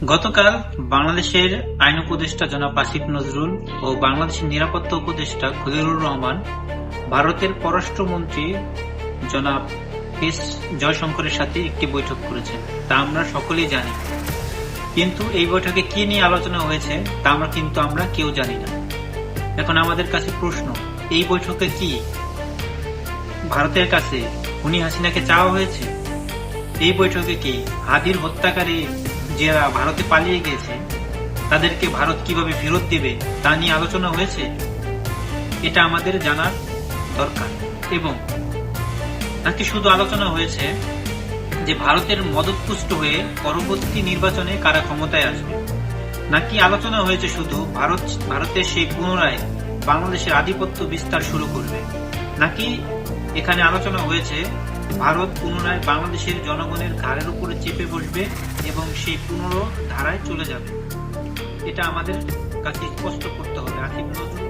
গতকাল বাংলাদেশের আইন উপদেষ্টা জনাব আসিফ নজরুল ও বাংলাদেশের নিরাপত্তা উপদেষ্টা খলিলুর রহমান ভারতের পররাষ্ট্রমন্ত্রী জনাব এস জয়শঙ্করের সাথে একটি বৈঠক করেছেন, তা আমরা সকলেই জানি। কিন্তু এই বৈঠকে কি নিয়ে আলোচনা হয়েছে তা আমরা কেউ জানি না। এখন আমাদের কাছে প্রশ্ন, এই বৈঠকে কি ভারতের কাছে খুনি হাসিনাকে চাওয়া হয়েছে? এই বৈঠকে কি হাদির হত্যাকারী যারা ভারতে পালিয়ে গেছে তাদেরকে ভারত কিভাবে ফেরত দেবে তা নিয়ে আলোচনা হয়েছে? এটা আমাদের জানার দরকার। এবং নাকি শুধু আলোচনা হয়েছে যে ভারতের মদতপুষ্ট হয়ে পরবর্তী নির্বাচনে কারা ক্ষমতায় আসবে, নাকি আলোচনা হয়েছে শুধু ভারতের সেই পুনরায় বাংলাদেশের আধিপত্য বিস্তার শুরু করবে, নাকি এখানে আলোচনা হয়েছে ভারত পুনরায় বাংলাদেশের জনগণের ঘাড়ের উপরে চেপে বসবে এবং সেই পুনর ধারায় চলে যাবে? এটা আমাদের কাছে স্পষ্ট করতে হবে। আসিফ নজরুল